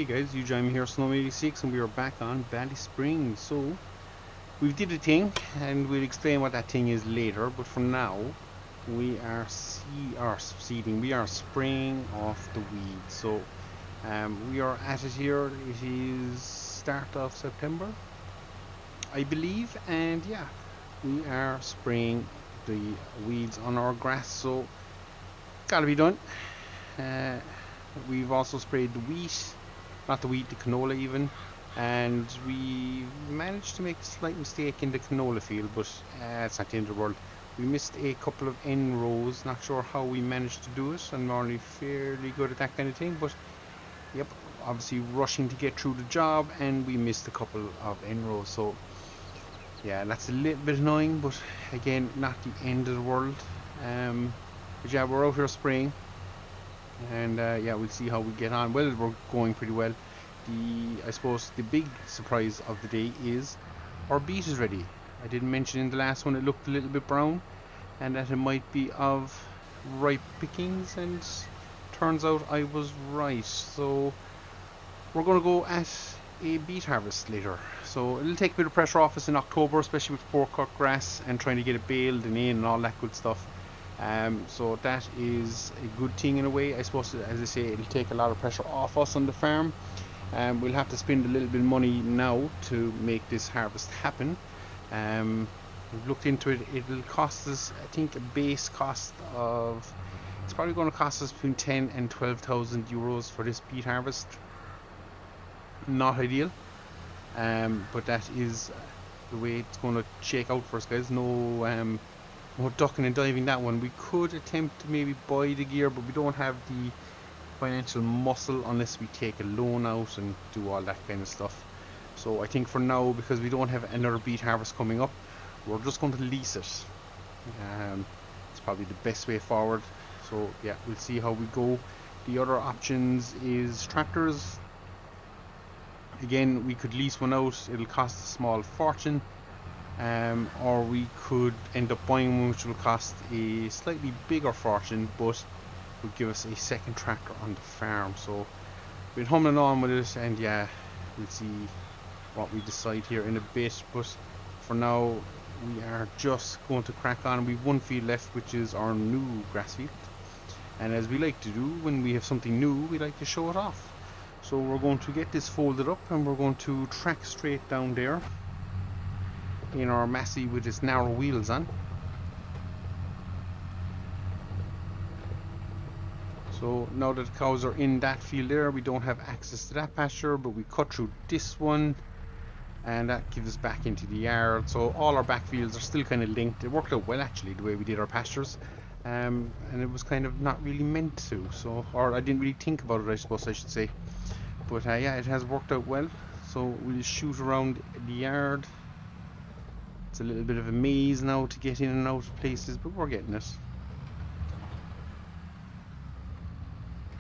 Hey guys, you join me here, Snow86, and we are back on Ballyspring. So, we did a thing, and we'll explain what that thing is later, but for now, we are seeding, we are spraying off the weeds. So, we are at it here, it is start of September, I believe, and yeah, we are spraying the weeds on our grass, so, gotta be done. Uh, we've also sprayed the wheat, not the wheat, the canola even, and we managed to make a slight mistake in the canola field, but it's not the end of the world. We missed a couple of N rows, not sure how we managed to do it. I'm normally fairly good at that kind of thing, but yep, obviously rushing to get through the job, and we missed a couple of N rows, so yeah, that's a little bit annoying, but again, not the end of the world. But yeah, we're out here spraying, and yeah, we'll see how we get on. Well, we're going pretty well. I suppose the big surprise of the day is our beet is ready. I didn't mention in the last one it looked a little bit brown, and that it might be of ripe pickings, and turns out I was right. So we're going to go at a beet harvest later. So it'll take a bit of pressure off us in October, especially with poor cut grass and trying to get it baled and in and all that good stuff. So that is a good thing in a way. I suppose, as I say, it'll take a lot of pressure off us on the farm. We'll have to spend a little bit of money now to make this harvest happen. We've looked into it. It'll cost us, I think, a base cost of, it's probably going to cost us between 10 and 12,000 euros for this beet harvest. Not ideal, but that is the way it's going to shake out for us, guys. No ducking and diving that one. We could attempt to maybe buy the gear, but we don't have the financial muscle unless we take a loan out and do all that kind of stuff. So I think for now, because we don't have another beet harvest coming up, we're just going to lease it. It's probably the best way forward. So yeah, we'll see how we go. The other options is tractors. Again, we could lease one out. It'll cost a small fortune. Or we could end up buying one which will cost a slightly bigger fortune, but would give us a second tractor on the farm. So we're humming on with it, and yeah, we'll see what we decide here in a bit. But for now, we are just going to crack on. We've one field left, which is our new grass field, and as we like to do when we have something new, we like to show it off. So we're going to get this folded up, and we're going to track straight down there in our Massey with its narrow wheels on. So now that the cows are in that field there, we don't have access to that pasture, but we cut through this one, and that gives us back into the yard. So all our back fields are still kind of linked. It worked out well actually, the way we did our pastures, and it was kind of not really meant to. So, or I didn't really think about it, I suppose I should say. But yeah, it has worked out well. So we'll shoot around the yard. It's a little bit of a maze now to get in and out of places, but we're getting it.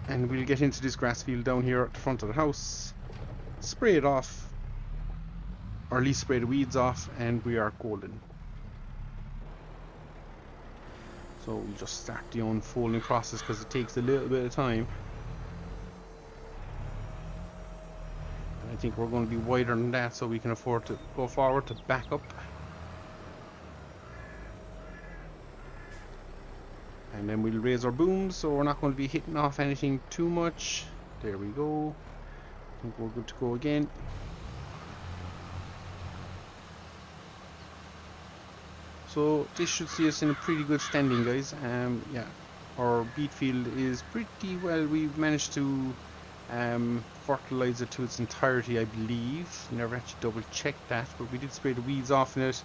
And we'll get into this grass field down here at the front of the house, spray it off, or at least spray the weeds off, and we are golden. So we'll just start the unfolding process because it takes a little bit of time. And I think we're going to be wider than that, so we can afford to go forward to back up. And then we'll raise our booms, so we're not going to be hitting off anything too much. There we go. I think we're good to go again. So this should see us in a pretty good standing, guys. Yeah, our beet field is pretty well. We've managed to fertilize it to its entirety, I believe. Never actually double checked that, but we did spray the weeds off in it.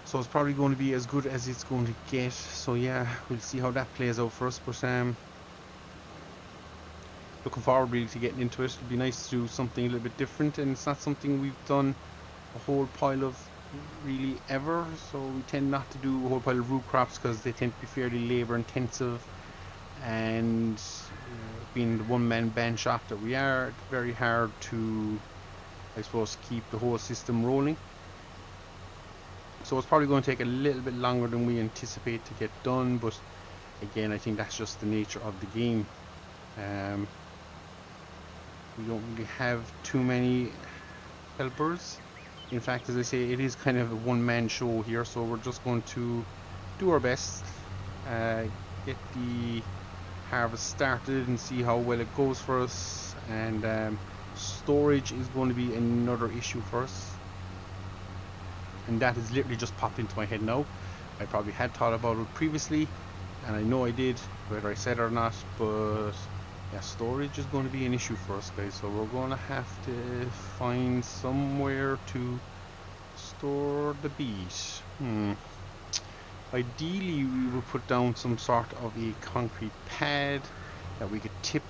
So it's probably going to be as good as it's going to get. So yeah, we'll see how that plays out for us. But looking forward really to getting into it. It'd be nice to do something a little bit different, and it's not something we've done a whole pile of really ever. So we tend not to do a whole pile of root crops because they tend to be fairly labor intensive, and being the one-man band shop that we are, it's very hard to, I suppose, keep the whole system rolling. So it's probably going to take a little bit longer than we anticipate to get done, but again, I think that's just the nature of the game. We don't really have too many helpers. In fact, as I say, it is kind of a one-man show here, so we're just going to do our best, uh, get the harvest started and see how well it goes for us. And storage is going to be another issue for us, and that has literally just popped into my head now. I probably had thought about it previously, and I know I did, whether I said it or not, but yeah, storage is going to be an issue for us, guys, so we're going to have to find somewhere to store the beet. Ideally, we will put down some sort of a concrete pad that we could tip.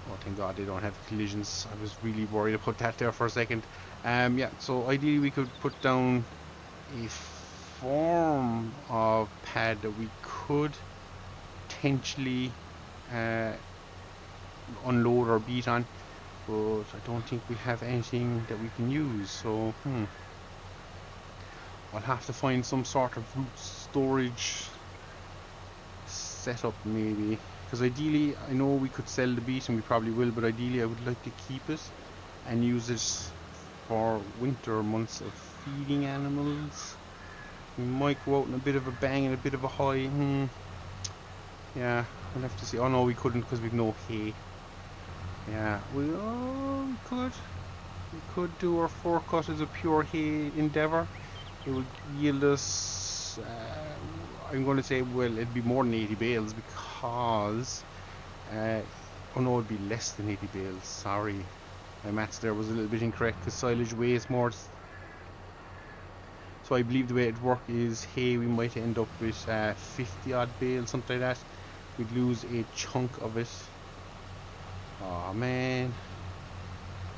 Oh, thank God they don't have collisions. I was really worried to put that there for a second. Yeah, so ideally we could put down a form of pad that we could potentially unload our beet on, but I don't think we have anything that we can use, so I'll have to find some sort of root storage setup maybe, because ideally I know we could sell the beet, and we probably will, but ideally I would like to keep it and use it for winter months of feeding animals. We might go out in a bit of a bang and a bit of a high. Yeah, we'll have to see. Oh no, we couldn't because we've no hay. Yeah, we could do our forecut as a pure hay endeavour. It would yield us, I'm going to say, well, it'd be more than 80 bales, because oh no, it'd be less than 80 bales, sorry. My maths there was a little bit incorrect, because silage weighs more. So I believe the way it'd work is, hay, we might end up with 50 odd bales, something like that. We'd lose a chunk of it. Oh man,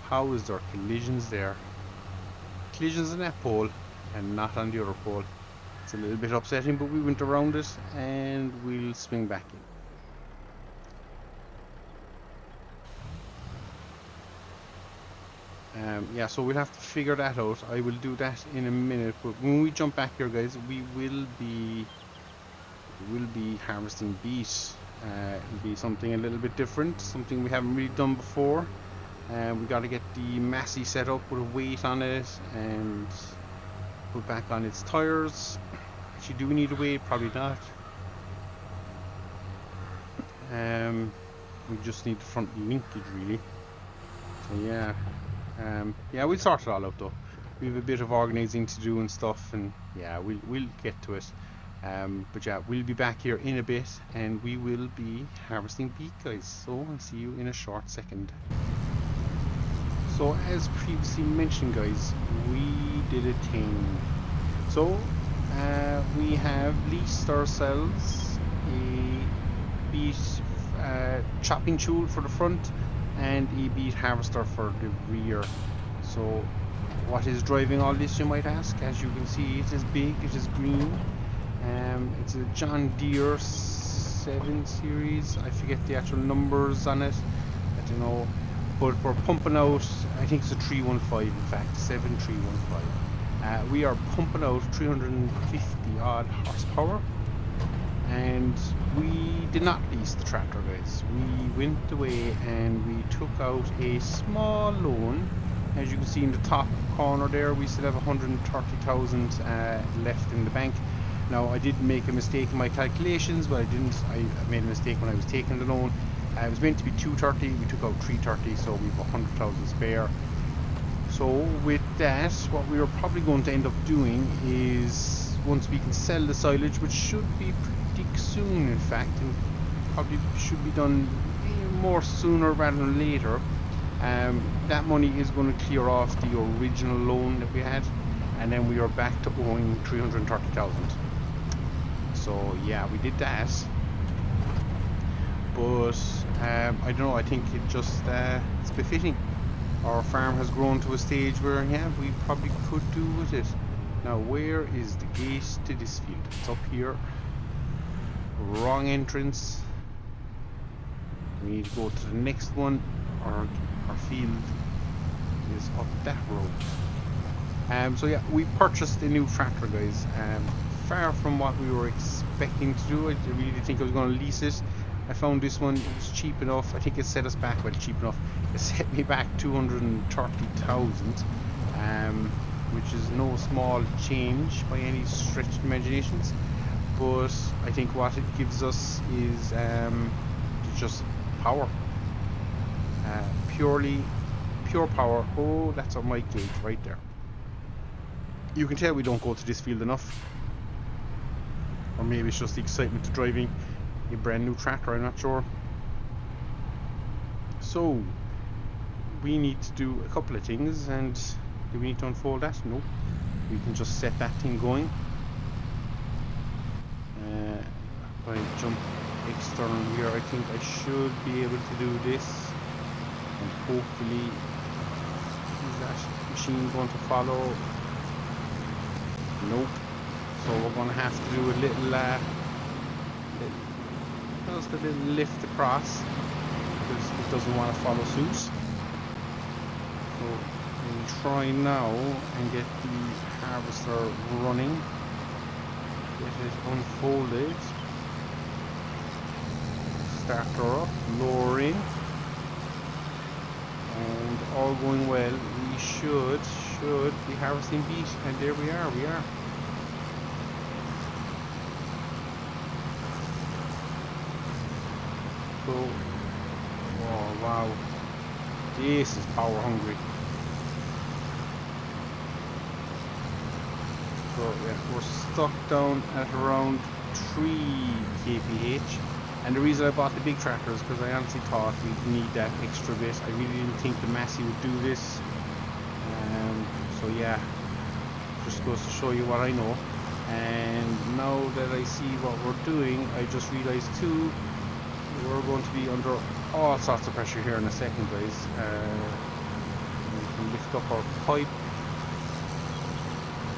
how is there collisions there? Collisions in that pole and not on the other pole. It's a little bit upsetting, but we went around it and we'll swing back in. Yeah, so we'll have to figure that out. I will do that in a minute, but when we jump back here, guys, we will be harvesting beet. It'll be something a little bit different, something we haven't really done before. We got to get the Massey set up with a weight on it and put back on its tires. Actually, do we need a weight? Probably not. We just need the front linkage, really. So yeah, yeah, we'll sort it all out though. We have a bit of organising to do and stuff, and yeah, we'll get to it. But yeah, we'll be back here in a bit, and we will be harvesting beet, guys. So I'll see you in a short second. So as previously mentioned, guys, we did a thing. So we have leased ourselves a beet chopping tool for the front and a beet harvester for the rear. So what is driving all this, you might ask? As you can see, it is big, it is green. It's a John Deere 7 series. I forget the actual numbers on it, I don't know, but we're pumping out, I think it's a 315, in fact, 7315. We are pumping out 350 odd horsepower, and we did not lease the tractor, guys. We went away and we took out a small loan. As you can see in the top corner there, we still have 130,000 left in the bank. Now, I did make a mistake in my calculations, but I didn't. I made a mistake when I was taking the loan. It was meant to be 230, we took out 330, so we've 100,000 spare. So with that, what we are probably going to end up doing is, once we can sell the silage, which should be pretty soon, in fact, and probably should be done more sooner rather than later, that money is going to clear off the original loan that we had, and then we are back to owing 330,000. So yeah, we did that, but I don't know, I think it just it's befitting. Our farm has grown to a stage where, yeah, we probably could do with it. Now, where is the gate to this field? It's up here. Wrong entrance. We need to go to the next one. Our field is up that road. So yeah, we purchased a new tractor, guys. Far from what we were expecting to do. I really think I was going to lease it. I found this one, it was cheap enough. I think it set us back, well, cheap enough. It set me back 230,000, which is no small change by any stretch of imaginations. But I think what it gives us is just power. Pure power. Oh, that's on my gate right there. You can tell we don't go to this field enough. Or maybe it's just the excitement of driving a brand new tractor, I'm not sure. So, we need to do a couple of things, and do we need to unfold that? No. We can just set that thing going. If I jump external here, I think I should be able to do this. And hopefully, is that machine going to follow? Nope. So we're going to have to do a just a little lift across, because it doesn't want to follow suit. So we'll try now and get the harvester running, get it unfolded, start her up, lowering, and all going well, we should be harvesting beet, and there we are. So, oh wow, this is power hungry. So yeah, we're stuck down at around 3 kph, and the reason I bought the big tractor is because I honestly thought we'd need that extra bit. I really didn't think the Massey would do this. So yeah, just goes to show you what I know. And now that I see what we're doing, I just realized too, we're going to be under all sorts of pressure here in a second, guys. We can lift up our pipe.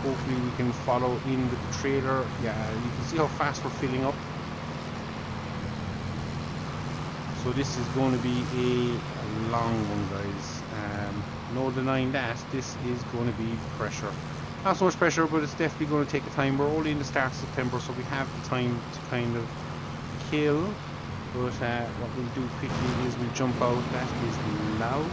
Hopefully we can follow in with the trailer. Yeah, you can see how fast we're filling up. So this is going to be a long one, guys. No denying that, this is going to be pressure. Not so much pressure, but it's definitely going to take a time. We're only in the start of September, so we have the time to kind of kill. But what we'll do quickly is we'll jump out. That is loud.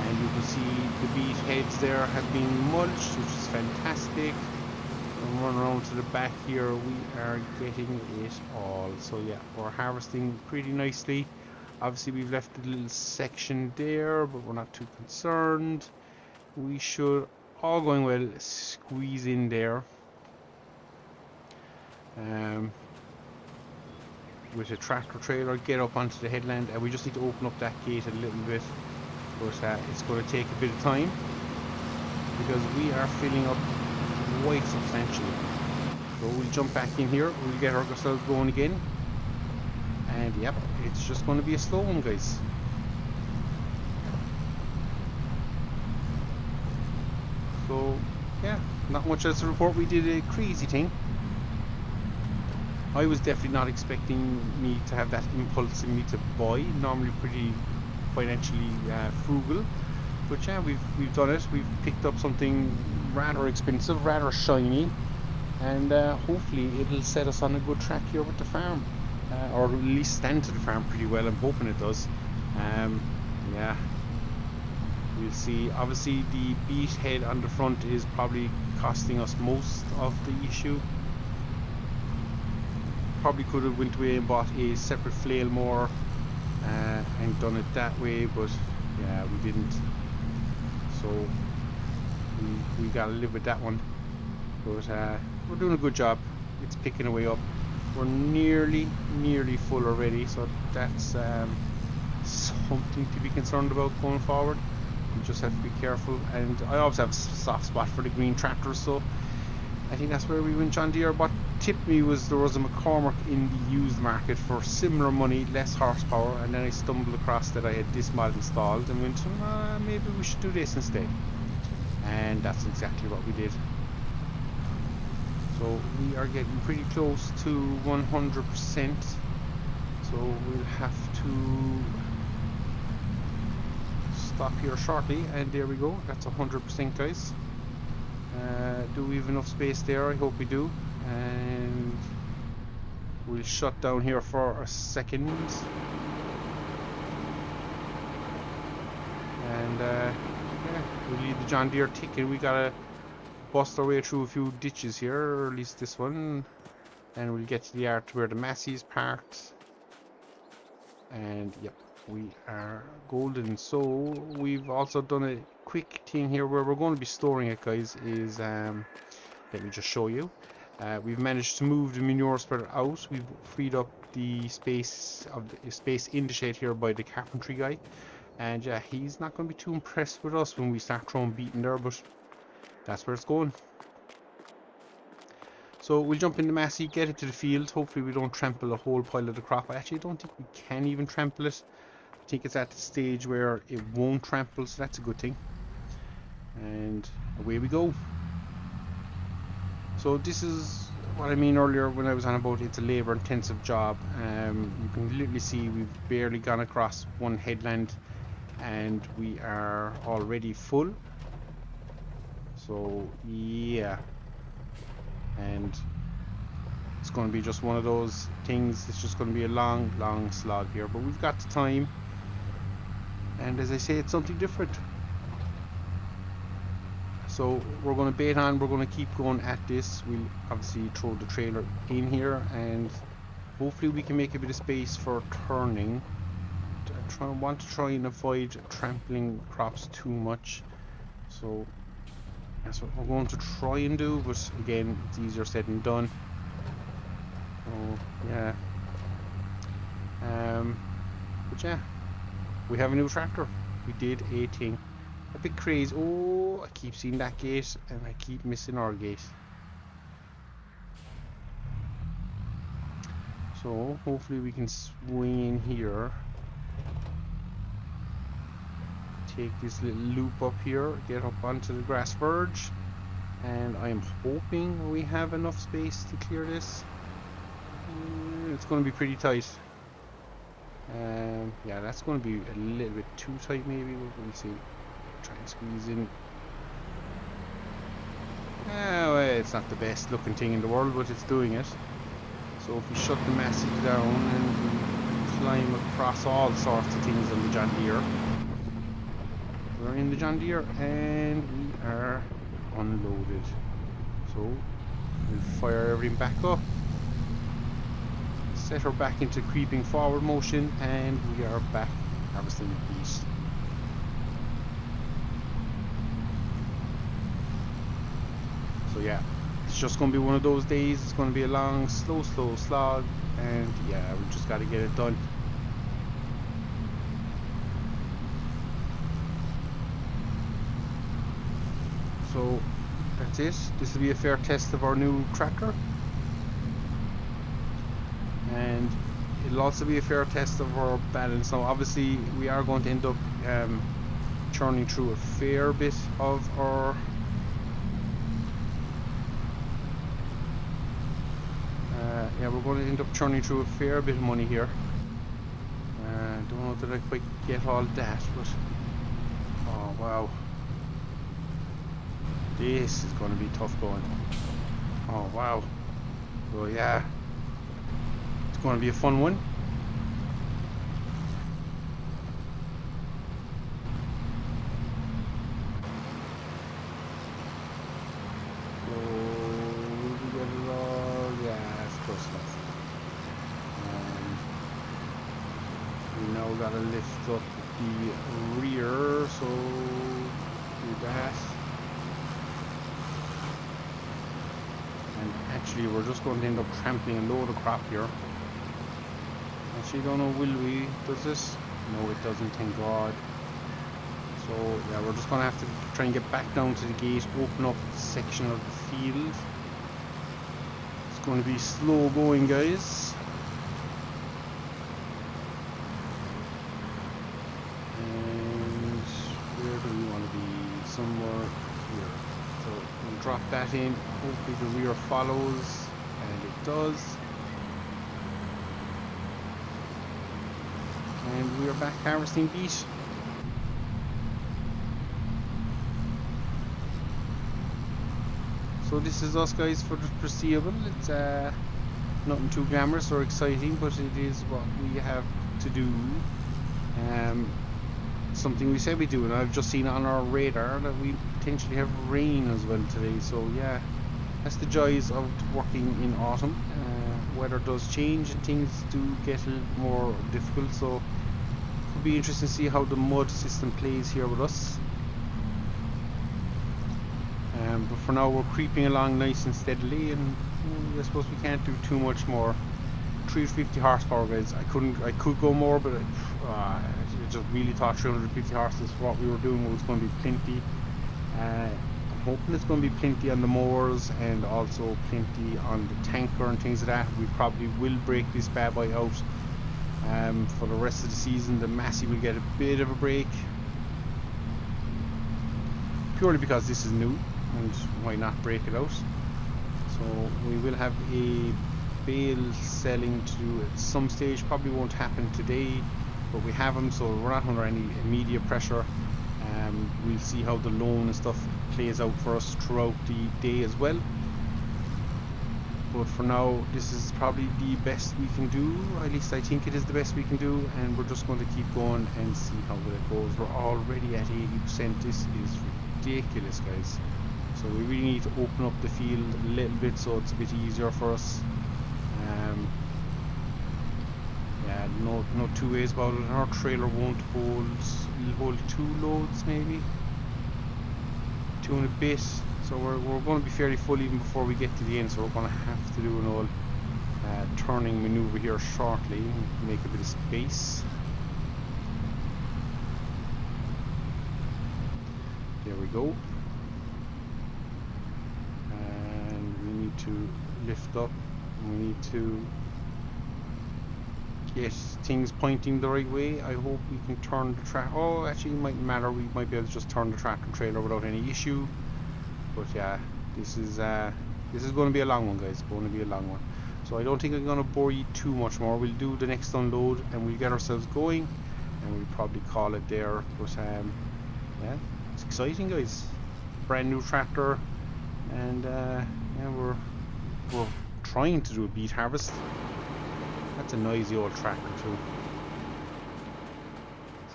And you can see the beet heads there have been mulched, which is fantastic. And run around to the back here, we are getting it all. So yeah, we're harvesting pretty nicely. Obviously we've left a little section there, but we're not too concerned. We should, all going well, squeeze in there with a tractor trailer, get up onto the headland, and we just need to open up that gate a little bit. But it's going to take a bit of time because we are filling up quite substantially. So we'll jump back in here, we'll get ourselves going again, and yep, it's just going to be a slow one, guys. So yeah, not much else to report. We did a crazy thing. I was definitely not expecting me to have that impulse in me to buy. Normally pretty financially frugal, but yeah, we've done it. We've picked up something rather expensive, rather shiny, and hopefully it'll set us on a good track here with the farm, or at least stand to the farm pretty well. I'm hoping it does. Yeah, we'll see. Obviously the beet head on the front is probably costing us most of the issue. Probably could have went away and bought a separate flail mower and done it that way, but yeah, we didn't. So we gotta live with that one. But we're doing a good job. It's picking away up. We're nearly full already, so that's something to be concerned about going forward. We just have to be careful, and I always have a soft spot for the green tractors, so I think that's where we went. John Deere. What tipped me was there was a McCormick in the used market for similar money, less horsepower, and then I stumbled across that I had this mod installed and went, maybe we should do this instead. And that's exactly what we did. So we are getting pretty close to 100%. So we'll have to stop here shortly, and there we go. That's 100%, guys. Do we have enough space there? I hope we do. And we'll shut down here for a second. And yeah, we'll leave the John Deere ticking. We gotta bust our way through a few ditches here, or at least this one. And we'll get to the yard where the Massey's parked. And yep, we are golden. So we've also done a quick thing here where we're going to be storing it, guys. Is let me just show you. We've managed to move the manure spreader out. We've freed up the space in the shed here by the carpentry guy, and yeah, he's not going to be too impressed with us when we start throwing beet in there, but that's where it's going. So we'll jump in the Massey, get it to the field. Hopefully we don't trample a whole pile of the crop. I actually don't think we can even trample it. I think it's at the stage where it won't trample, so that's a good thing. And away we go. So this is what I mean earlier when I was on about it's a labour intensive job. You can literally see we've barely gone across one headland and we are already full. So yeah, and it's going to be just one of those things. It's just going to be a long slog here, but we've got the time, and as I say, it's something different. So we're going to bait on, we're going to keep going at this. We'll obviously throw the trailer in here and hopefully we can make a bit of space for turning. I want to try and avoid trampling crops too much, so that's what we're going to try and do, but again, it's easier said than done. So yeah, but yeah, we have a new tractor. We did a thing. A bit crazy. Oh, I keep seeing that gate and I keep missing our gate. So hopefully we can swing in here. Take this little loop up here, get up onto the grass verge, and I'm hoping we have enough space to clear this. It's going to be pretty tight. Yeah, that's going to be a little bit too tight maybe. We'll see. Try and squeeze in. Well, it's not the best looking thing in the world, but it's doing it. So if we shut the Massey down and we climb across all sorts of things on the John Deere. We're in the John Deere and we are unloaded. So we'll fire everything back up. Set her back into creeping forward motion and we are back harvesting the beet. So yeah, it's just going to be one of those days. It's going to be a long, slow slog, and yeah, we just got to get it done. So that's it. This will be a fair test of our new tractor, and it'll also be a fair test of our balance. Now obviously we are going to end up churning through a fair bit of our yeah, we're going to end up churning through a fair bit of money here. Don't know that I quite get all that, but oh wow, this is going to be tough going. Oh wow. So yeah, it's going to be a fun one. Gotta lift up the rear, so do that. And actually we're just going to end up trampling a load of crop here. Actually don't know, will we? Does this? No, it doesn't, thank God. So yeah, we're just going to have to try and get back down to the gate, open up a section of the field. It's going to be slow going, guys. Somewhere here. So we'll drop that in. Hopefully the rear follows, and it does. And we are back harvesting beet. So this is us, guys, for the foreseeable. It's Nothing too glamorous or exciting, but it is what we have to do. Something we said we do, and I've just seen on our radar that we potentially have rain as well today. So yeah, that's the joys of working in autumn. Weather does change and things do get a little more difficult, so it'll be interesting to see how the mud system plays here with us. But for now we're creeping along nice and steadily, and I suppose we can't do too much more. 350 horsepower, guys. I could go more, but I just really thought 350 horses is what we were doing was going to be plenty. I'm hoping it's going to be plenty on the mowers and also plenty on the tanker and things like that. We probably will break this bad boy out for the rest of the season. The Massey will get a bit of a break, purely because this is new, and why not break it out. So we will have a bale selling to do at some stage. Probably won't happen today, but we have them, so we're not under any immediate pressure. We'll see how the loan and stuff plays out for us throughout the day as well. But for now, this is probably the best we can do. At least I think it is the best we can do, and we're just going to keep going and see how it goes. We're already at 80%. This is ridiculous, guys. So we really need to open up the field a little bit so it's a bit easier for us. Yeah, no two ways about it. Our trailer won't hold. We'll hold 2 loads, maybe 2 and a bit. So we're going to be fairly full even before we get to the end. So we're going to have to do an old turning maneuver here shortly, make a bit of space. There we go. And we need to lift up. We need to get things pointing the right way. I hope we can turn the track. Oh, actually it mightn't matter. We might be able to just turn the tractor trailer without any issue. But yeah, this is going to be a long one, guys. It's going to be a long one. So I don't think I'm going to bore you too much more. We'll do the next unload and we'll get ourselves going, and we'll probably call it there. But yeah, it's exciting, guys. Brand new tractor, and yeah, we're trying to do a beet harvest. That's a noisy old tractor too.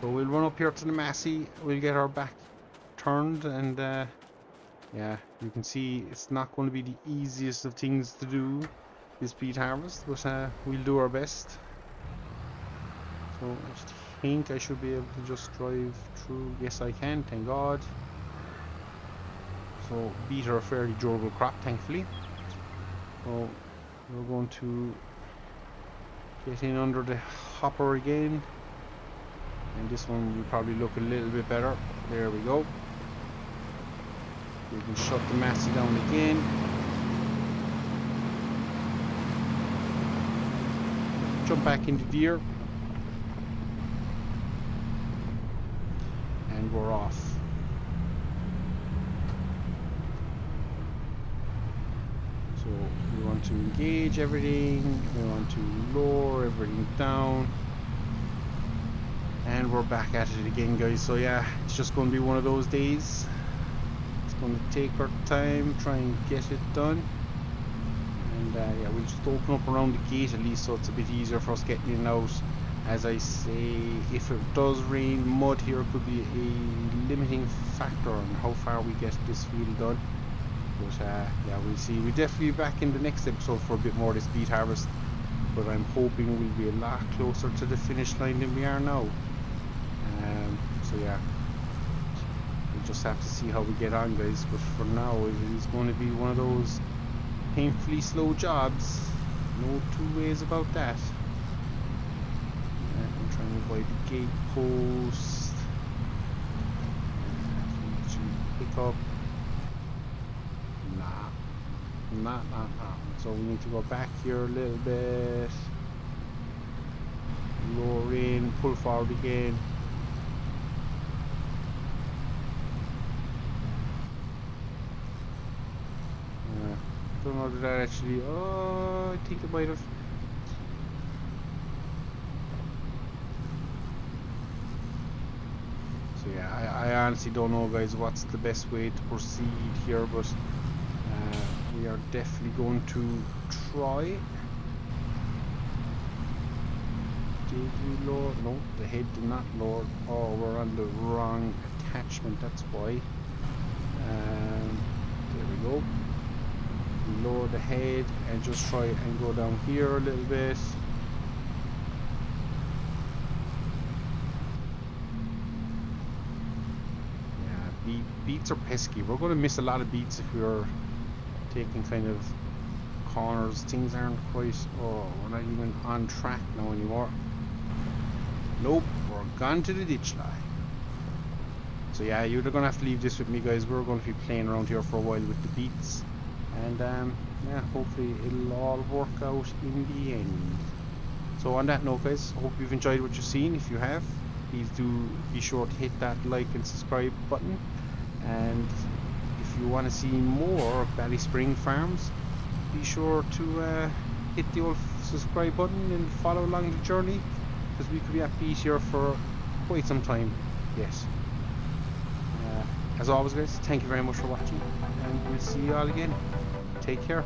So we'll run up here to the Massey, we'll get our back turned, and yeah, you can see it's not going to be the easiest of things to do, this beet harvest, but we'll do our best. So I think I should be able to just drive through. Yes, I can, thank God. So beet are a fairly durable crop, thankfully. So we're going to get in under the hopper again, and this one will probably look a little bit better. There we go. We can shut the Massey down again. Jump back into gear, and we're off. So we want to engage everything, we want to lower everything down, and we're back at it again, guys. So yeah, it's just going to be one of those days. It's going to take our time, try and get it done, and yeah, we'll just open up around the gate at least, so it's a bit easier for us getting in and out. As I say, if it does rain, mud here could be a limiting factor on how far we get this field done. But yeah, we'll see. We'll definitely be back in the next episode for a bit more of this beet harvest, but I'm hoping we'll be a lot closer to the finish line than we are now. So yeah, we'll just have to see how we get on, guys. But for now, it is going to be one of those painfully slow jobs. No two ways about that. I'm trying to avoid the gate post. Pick up. Nah. So we need to go back here a little bit, lower in, pull forward again. Don't know that actually. Oh, I think it might have. So yeah, I honestly don't know, guys, what's the best way to proceed here, but we are definitely going to try. Did we lower? No, the head did not lower. Oh, we're on the wrong attachment, that's why. There we go. We lower the head and just try and go down here a little bit. Yeah, beets are pesky. We're going to miss a lot of beets if we're taking kind of corners. Things aren't quite. Oh, we're not even on track now anymore. Nope, we're gone to the ditch line. So yeah, you're gonna have to leave this with me, guys. We're going to be playing around here for a while with the beets, and yeah, hopefully it'll all work out in the end. So on that note, guys, I hope you've enjoyed what you've seen. If you have, please do be sure to hit that like and subscribe button. And if you want to see more of Ballyspring Farms, be sure to hit the old subscribe button and follow along the journey, because we could be at beet here for quite some time. Yes. As always, guys, thank you very much for watching, and we'll see you all again. Take care.